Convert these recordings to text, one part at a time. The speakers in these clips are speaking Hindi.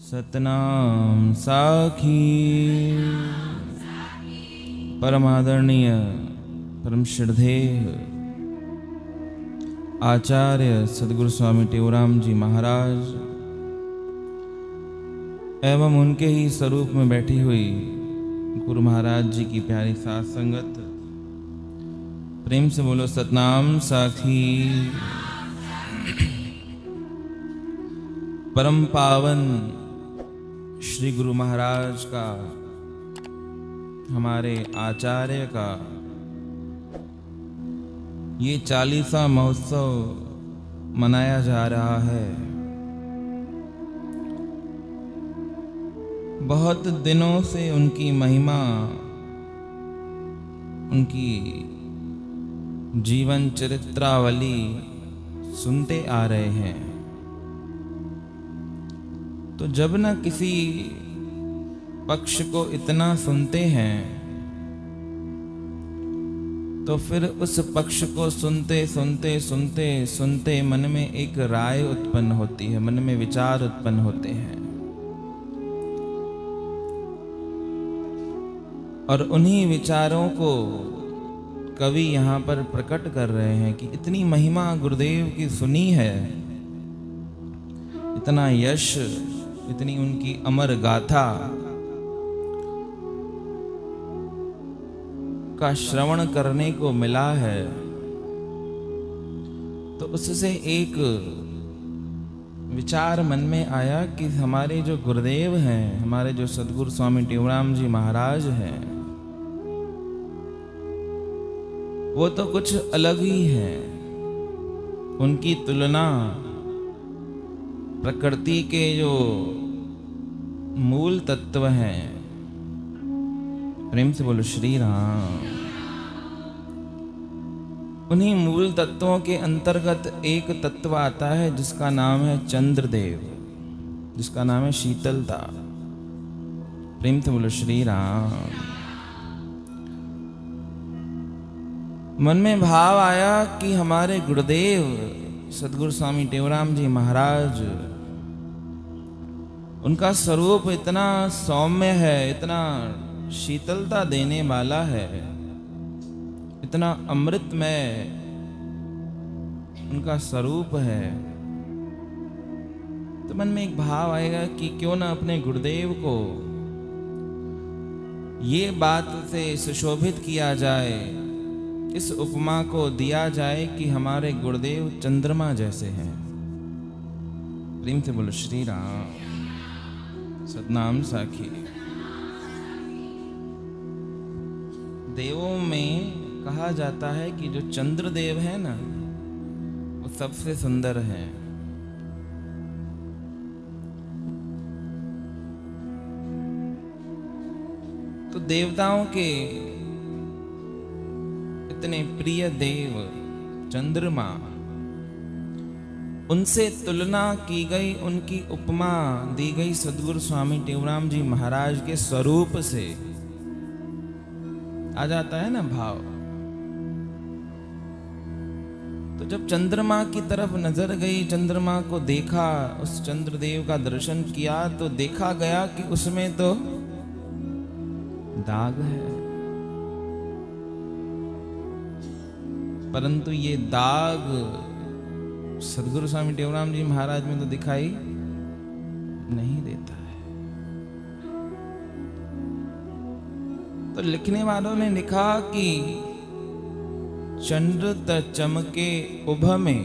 सतनाम साखी। परमादरणीय परम श्रद्धेय आचार्य सद्गुरु स्वामी टेवराम जी महाराज एवं उनके ही स्वरूप में बैठी हुई गुरु महाराज जी की प्यारी साथ संगत, प्रेम से बोलो सतनाम साखी। परम पावन श्री गुरु महाराज का, हमारे आचार्य का ये 40वां महोत्सव मनाया जा रहा है। बहुत दिनों से उनकी महिमा, उनकी जीवन चरित्रावली सुनते आ रहे हैं। तो जब न किसी पक्ष को इतना सुनते हैं तो फिर उस पक्ष को सुनते सुनते सुनते सुनते मन में एक राय उत्पन्न होती है, मन में विचार उत्पन्न होते हैं। और उन्हीं विचारों को कवि यहाँ पर प्रकट कर रहे हैं कि इतनी महिमा गुरुदेव की सुनी है, इतना यश, इतनी उनकी अमर गाथा का श्रवण करने को मिला है। तो उससे एक विचार मन में आया कि हमारे जो गुरुदेव हैं, हमारे जो सद्गुरु स्वामी टेवराम जी महाराज हैं, वो तो कुछ अलग ही है। उनकी तुलना प्रकृति के जो मूल तत्व हैं, प्रेम से बोलो श्री राम, उन्हीं मूल तत्वों के अंतर्गत एक तत्व आता है जिसका नाम है चंद्रदेव, जिसका नाम है शीतलता। प्रेम से बोलो श्री राम। मन में भाव आया कि हमारे गुरुदेव सद्गुरु स्वामी टेवराम जी महाराज, उनका स्वरूप इतना सौम्य है, इतना शीतलता देने वाला है, इतना अमृतमय उनका स्वरूप है। तो मन में एक भाव आएगा कि क्यों ना अपने गुरुदेव को ये बात से सुशोभित किया जाए, इस उपमा को दिया जाए कि हमारे गुरुदेव चंद्रमा जैसे हैं। प्रेम से बोलो श्री राम। सतनाम साखी। देवों में कहा जाता है कि जो चंद्रदेव है ना, वो सबसे सुंदर है। तो देवताओं के इतने प्रिय देव चंद्रमा, उनसे तुलना की गई, उनकी उपमा दी गई सद्गुरु स्वामी टेवराम जी महाराज के स्वरूप से। आ जाता है ना भाव। तो जब चंद्रमा की तरफ नजर गई, चंद्रमा को देखा, उस चंद्रदेव का दर्शन किया, तो देखा गया कि उसमें तो दाग है, परंतु ये दाग सद्गुरु स्वामी टेवराम जी महाराज में तो दिखाई नहीं देता है। तो लिखने वालों ने लिखा कि चंद्र त चमके उभ में,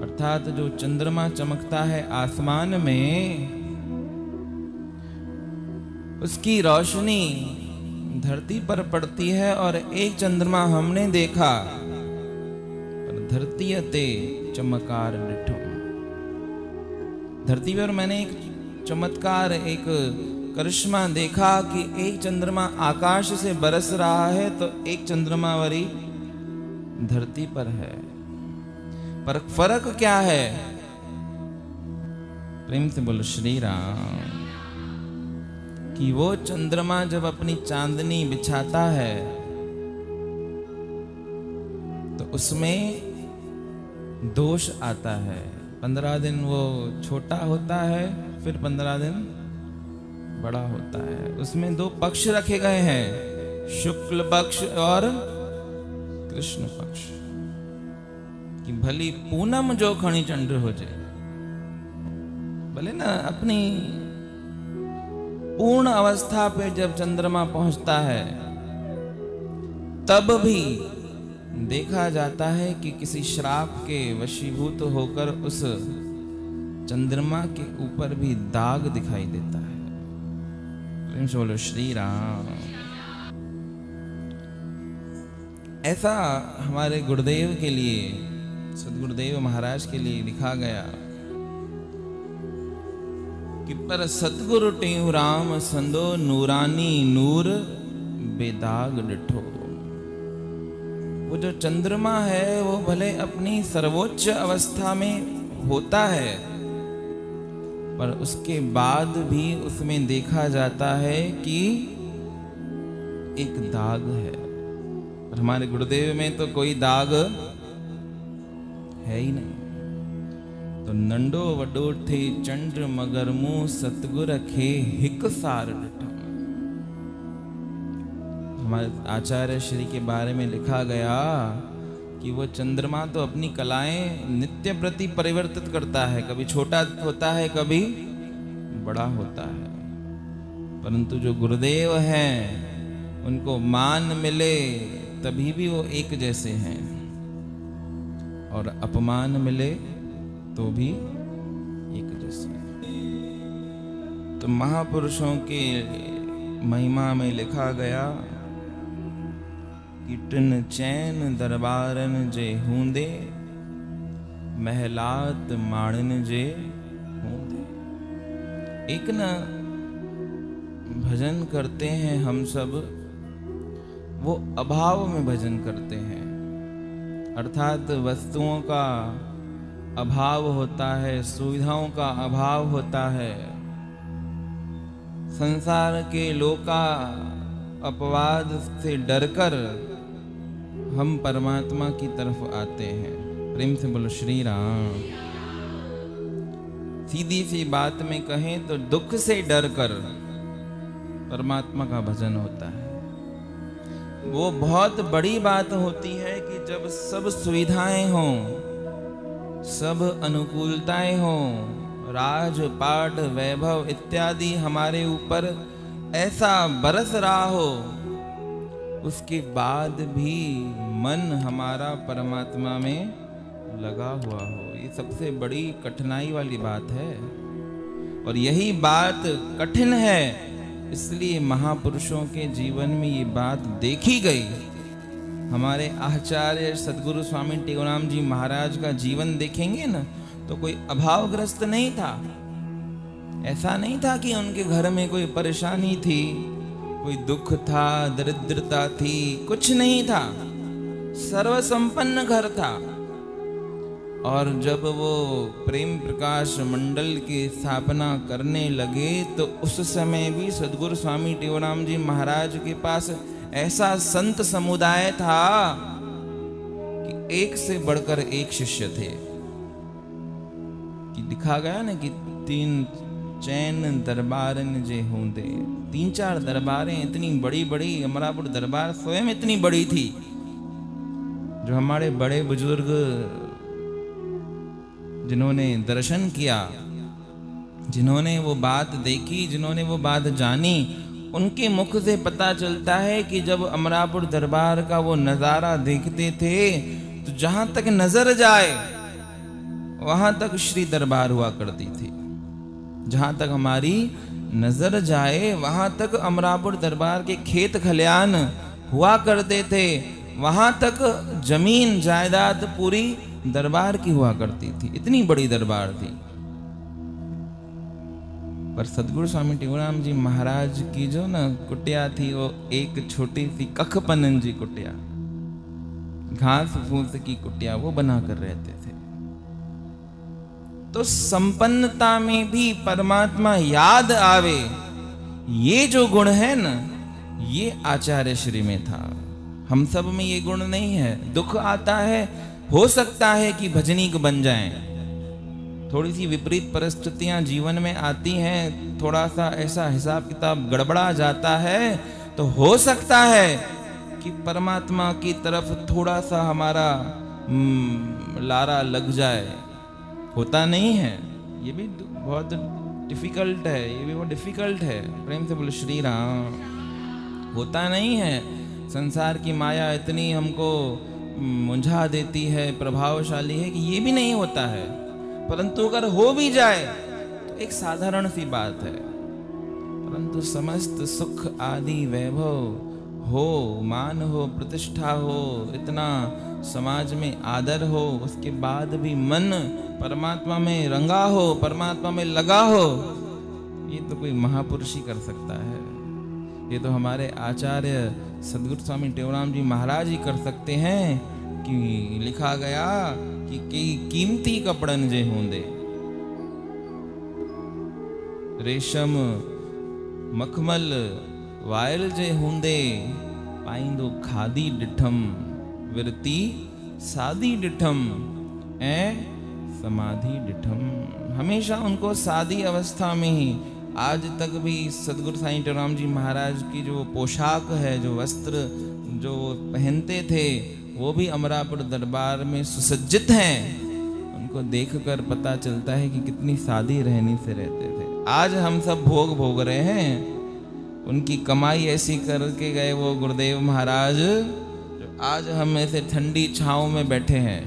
अर्थात जो चंद्रमा चमकता है आसमान में, उसकी रोशनी धरती पर पड़ती है। और एक चंद्रमा हमने देखा, पर धरती ते चमकार डिठो, धरती पर मैंने एक चमत्कार, एक करिश्मा देखा कि एक चंद्रमा आकाश से बरस रहा है तो एक चंद्रमा वरी धरती पर है। पर फर्क क्या है? प्रेम से बोलो श्री राम। कि वो चंद्रमा जब अपनी चांदनी बिछाता है तो उसमें दोष आता है, 15 दिन वो छोटा होता है, फिर 15 दिन बड़ा होता है। उसमें 2 पक्ष रखे गए हैं, शुक्ल पक्ष और कृष्ण पक्ष, कि भली पूनम जो खणी चंद्र हो जाए, भले ना अपनी पूर्ण अवस्था पे जब चंद्रमा पहुंचता है तब भी देखा जाता है कि किसी श्राप के वशीभूत होकर उस चंद्रमा के ऊपर भी दाग दिखाई देता है। प्रेम से बोलो श्री राम। ऐसा हमारे गुरुदेव के लिए, सदगुरुदेव महाराज के लिए लिखा गया कि पर सतगुरु टेऊ राम संदो नूरानी नूर बेदाग डिठो। वो जो चंद्रमा है वो भले अपनी सर्वोच्च अवस्था में होता है, पर उसके बाद भी उसमें देखा जाता है कि एक दाग है। और हमारे गुरुदेव में तो कोई दाग है ही नहीं। तो नंडो वडो थे चंद्र मगर मुंह सतगुर खे हिक सार डिठो। हमारे आचार्य श्री के बारे में लिखा गया कि वो चंद्रमा तो अपनी कलाएं नित्य प्रति परिवर्तित करता है, कभी छोटा होता है कभी बड़ा होता है, परंतु जो गुरुदेव हैं उनको मान मिले तभी भी वो एक जैसे हैं, और अपमान मिले तो भी एक जैसे हैं। तो महापुरुषों के महिमा में लिखा गया कि टिन चैन दरबारन जे हूंदे महलात माणन जे हूंदे। एक न भजन करते हैं हम सब, वो अभाव में भजन करते हैं, अर्थात वस्तुओं का अभाव होता है, सुविधाओं का अभाव होता है, संसार के लोका अपवाद से डरकर हम परमात्मा की तरफ आते हैं। प्रेम से बोलो श्री राम। सीधी सी बात में कहें तो दुख से डरकर परमात्मा का भजन होता है। वो बहुत बड़ी बात होती है कि जब सब सुविधाएं हों, सब अनुकूलताएं हों, राजपाट वैभव इत्यादि हमारे ऊपर ऐसा बरस रहा हो, उसके बाद भी मन हमारा परमात्मा में लगा हुआ हो, ये सबसे बड़ी कठिनाई वाली बात है। और यही बात कठिन है, इसलिए महापुरुषों के जीवन में ये बात देखी गई। हमारे आचार्य सदगुरु स्वामी टेऊराम जी महाराज का जीवन देखेंगे ना, तो कोई अभावग्रस्त नहीं था। ऐसा नहीं था कि उनके घर में कोई परेशानी थी, कोई दुख था, दरिद्रता थी, कुछ नहीं था। सर्वसंपन्न घर था। और जब वो प्रेम प्रकाश मंडल की स्थापना करने लगे तो उस समय भी सदगुरु स्वामी टेऊराम जी महाराज के पास ऐसा संत समुदाय था कि एक से बढ़कर एक शिष्य थे। कि लिखा गया ना कि 3 चैन दरबारन जे होंदे, 3-4 दरबारें इतनी बड़ी बड़ी, अमरापुर दरबार स्वयं इतनी बड़ी थी। जो हमारे बड़े बुजुर्ग जिन्होंने दर्शन किया, जिन्होंने वो बात देखी, जिन्होंने वो बात जानी, उनके मुख से पता चलता है कि जब अमरापुर दरबार का वो नज़ारा देखते थे तो जहां तक नजर जाए वहां तक श्री दरबार हुआ करती थी। जहां तक हमारी नजर जाए वहां तक अमरापुर दरबार के खेत खलियान हुआ करते थे, वहां तक जमीन जायदाद पूरी दरबार की हुआ करती थी। इतनी बड़ी दरबार थी। पर सदगुरु स्वामी टेऊराम जी महाराज की जो ना कुटिया थी, वो एक छोटी सी कखपनन जी कुटिया, घास फूस की कुटिया, वो बनाकर रहते थे। तो संपन्नता में भी परमात्मा याद आवे, ये जो गुण है ना, ये आचार्य श्री में था। हम सब में ये गुण नहीं है। दुख आता है, हो सकता है कि भजनीक बन जाएं, थोड़ी सी विपरीत परिस्थितियां जीवन में आती हैं, थोड़ा सा ऐसा हिसाब किताब गड़बड़ा जाता है, तो हो सकता है कि परमात्मा की तरफ थोड़ा सा हमारा लारा लग जाए। होता नहीं है, ये भी बहुत डिफिकल्ट है, ये भी बहुत डिफिकल्ट है। प्रेम से बोलो श्री राम। होता नहीं है, संसार की माया इतनी हमको मुंझा देती है, प्रभावशाली है कि ये भी नहीं होता है। परंतु अगर हो भी जाए तो एक साधारण सी बात है, परंतु समस्त सुख आदि वैभव हो, मान हो, प्रतिष्ठा हो, इतना समाज में आदर हो, उसके बाद भी मन परमात्मा में रंगा हो, परमात्मा में लगा हो, ये तो कोई महापुरुष ही कर सकता है। ये तो हमारे आचार्य सदगुरु स्वामी टेवराम जी महाराज ही कर सकते हैं। कि लिखा गया कि कई कीमती कपड़न जे होंदे, रेशम मखमल वायल जे होंदे, पाइंदो खादी डिठम, विरती सादी डिठम ऐं समाधि डिठम। हमेशा उनको सादी अवस्था में ही, आज तक भी सदगुरु साईं टेवराम जी महाराज की जो पोशाक है, जो वस्त्र जो पहनते थे, वो भी अमरापुर दरबार में सुसज्जित हैं। उनको देखकर पता चलता है कि कितनी सादी रहनी से रहते थे। आज हम सब भोग भोग रहे हैं, उनकी कमाई ऐसी करके गए वो गुरुदेव महाराज, जो आज हम ऐसे ठंडी छांव में बैठे हैं।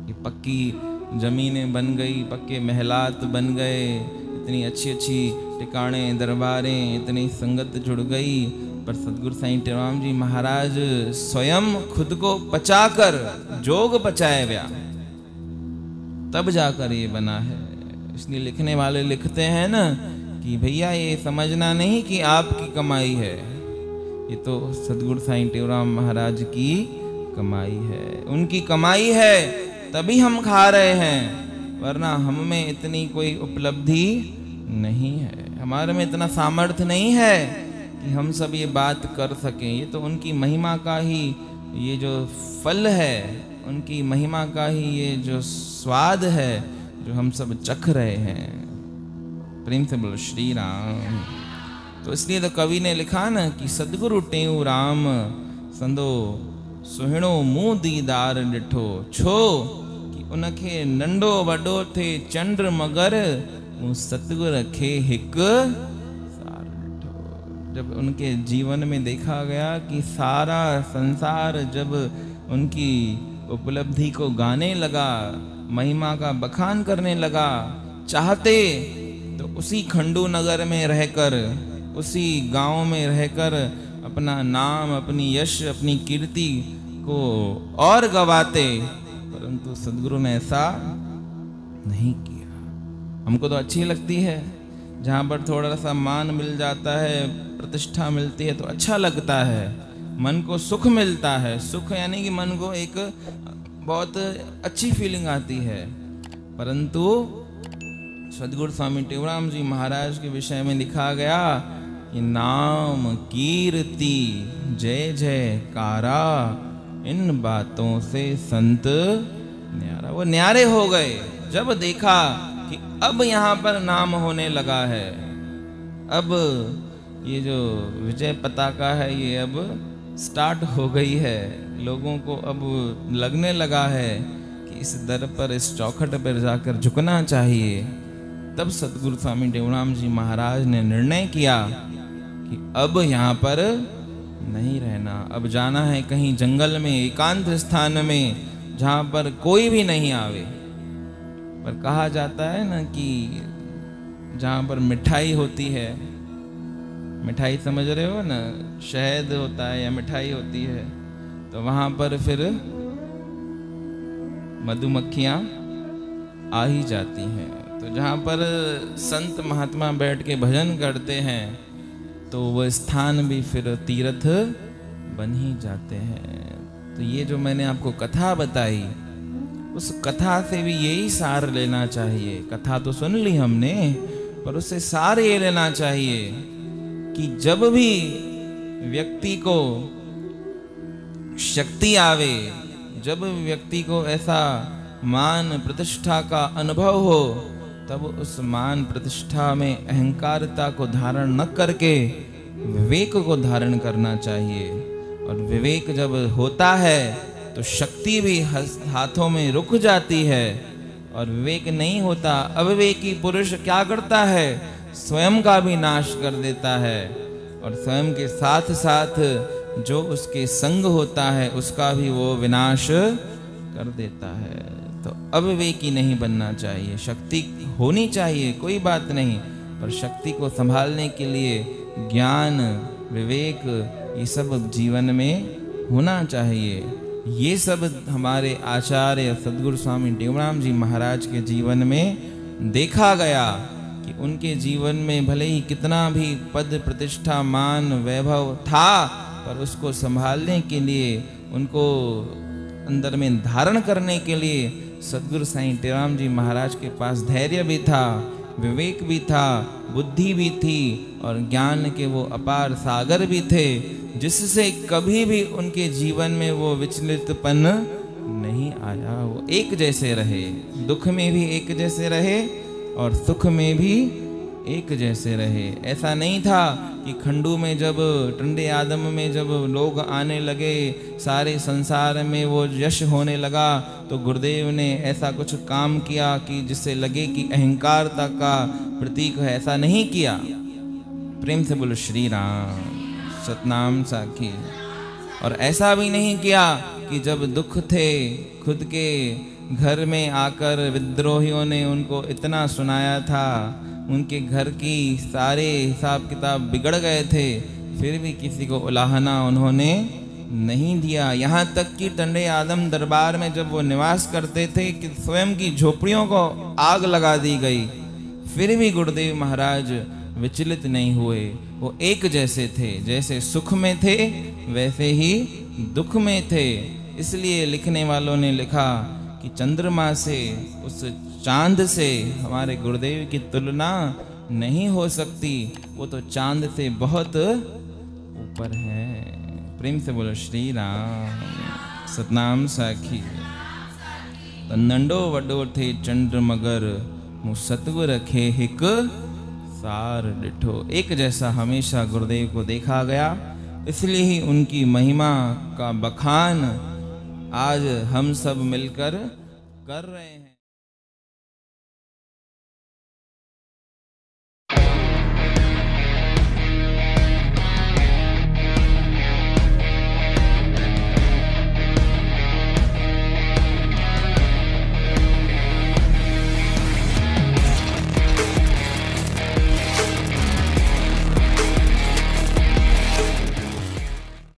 ये पक्की जमीनें बन गई, पक्के महलात बन गए, इतनी अच्छी अच्छी टिकाणे दरबारें, इतनी संगत जुड़ गई, पर सदगुरु साईं टेवराम जी महाराज स्वयं खुद को पचाकर, जोग पचाए व्या, तब जाकर ये बना है। इसलिए लिखने वाले लिखते हैं ना कि भैया ये समझना नहीं कि आपकी कमाई है, ये तो सदगुरु साईं टेवराम महाराज की कमाई है। उनकी कमाई है तभी हम खा रहे हैं, वरना हम में इतनी कोई उपलब्धि नहीं है, हमारे में इतना सामर्थ्य नहीं है कि हम सब ये बात कर सकें। ये तो उनकी महिमा का ही ये जो फल है, उनकी महिमा का ही ये जो स्वाद है, जो हम सब चख रहे हैं। प्रेम से बोलो श्री राम। तो इसलिए तो कवि ने लिखा ना कि सदगुरु टेऊ राम संदो सुहिणो मुंह दीदार ॾिठो, छो कि उनखे नंढो वॾो थे चंद्र मगर, मूं सतगुर खे हिकु सार ॾिठो। जब उनके जीवन में देखा गया कि सारा संसार जब उनकी उपलब्धि को गाने लगा, महिमा का बखान करने लगा, चाहते तो उसी खंडू नगर में रहकर, उसी गांव में रहकर अपना नाम, अपनी यश, अपनी कीर्ति को और गवाते, परंतु सदगुरु ने ऐसा नहीं किया। हमको तो अच्छी लगती है, जहाँ पर थोड़ा सा मान मिल जाता है, प्रतिष्ठा मिलती है तो अच्छा लगता है, मन को सुख मिलता है। सुख यानी कि मन को एक बहुत अच्छी फीलिंग आती है। परंतु सदगुरु स्वामी टेवराम जी महाराज के विषय में लिखा गया कि नाम कीर्ति जय जयकारा, इन बातों से संत न्यारा। वो न्यारे हो गए जब देखा कि अब यहाँ पर नाम होने लगा है, अब ये जो विजय पताका है ये अब स्टार्ट हो गई है, लोगों को अब लगने लगा है कि इस दर पर, इस चौखट पर जाकर झुकना चाहिए। तब सदगुरु स्वामी टेवराम जी महाराज ने निर्णय किया कि अब यहाँ पर नहीं रहना, अब जाना है कहीं जंगल में, एकांत स्थान में, जहाँ पर कोई भी नहीं आवे। पर कहा जाता है ना कि जहाँ पर मिठाई होती है, मिठाई समझ रहे हो ना, शहद होता है या मिठाई होती है, तो वहाँ पर फिर मधुमक्खियाँ आ ही जाती हैं। तो जहाँ पर संत महात्मा बैठ के भजन करते हैं तो वह स्थान भी फिर तीर्थ बन ही जाते हैं। तो ये जो मैंने आपको कथा बताई, उस कथा से भी यही सार लेना चाहिए। कथा तो सुन ली हमने, पर उससे सार ये लेना चाहिए कि जब भी व्यक्ति को शक्ति आवे, जब व्यक्ति को ऐसा मान प्रतिष्ठा का अनुभव हो, तब उस मान प्रतिष्ठा में अहंकारता को धारण न करके विवेक को धारण करना चाहिए। और विवेक जब होता है तो शक्ति भी हाथों में रुक जाती है। और विवेक नहीं होता, अविवेकी पुरुष क्या करता है, स्वयं का भी नाश कर देता है और स्वयं के साथ साथ जो उसके संग होता है उसका भी वो विनाश कर देता है। तो अविवेकी नहीं बनना चाहिए। शक्ति होनी चाहिए, कोई बात नहीं, पर शक्ति को संभालने के लिए ज्ञान, विवेक, ये सब जीवन में होना चाहिए। ये सब हमारे आचार्य सद्गुरु स्वामी टेवराम जी महाराज के जीवन में देखा गया कि उनके जीवन में भले ही कितना भी पद प्रतिष्ठा मान वैभव था, पर उसको संभालने के लिए, उनको अंदर में धारण करने के लिए सद्गुरु साईं टेवराम जी महाराज के पास धैर्य भी था, विवेक भी था, बुद्धि भी थी और ज्ञान के वो अपार सागर भी थे, जिससे कभी भी उनके जीवन में वो विचलितपन नहीं आया। वो एक जैसे रहे, दुख में भी एक जैसे रहे और सुख में भी एक जैसे रहे। ऐसा नहीं था कि खंडू में जब टंडे आदम में जब लोग आने लगे, सारे संसार में वो यश होने लगा, तो गुरुदेव ने ऐसा कुछ काम किया कि जिससे लगे कि अहंकारता का प्रतीक है। ऐसा नहीं किया। प्रेम से बोलो श्री राम, सतनाम साखी। और ऐसा भी नहीं किया कि जब दुख थे, खुद के घर में आकर विद्रोहियों ने उनको इतना सुनाया था, उनके घर की सारे हिसाब किताब बिगड़ गए थे, फिर भी किसी को उलाहना उन्होंने नहीं दिया। यहाँ तक कि टंडे आदम दरबार में जब वो निवास करते थे कि स्वयं की झोपड़ियों को आग लगा दी गई, फिर भी गुरुदेव महाराज विचलित नहीं हुए। वो एक जैसे थे, जैसे सुख में थे वैसे ही दुख में थे। इसलिए लिखने वालों ने लिखा कि चंद्रमा से, उस चांद से हमारे गुरुदेव की तुलना नहीं हो सकती, वो तो चांद से बहुत ऊपर है। प्रेम से बोलो श्री राम, सतनाम साखी। नंडो वडो थे चंद्र मगर मु सतगुर रखे हिक सार डिठो। एक जैसा हमेशा गुरुदेव को देखा गया, इसलिए ही उनकी महिमा का बखान आज हम सब मिलकर कर रहे हैं।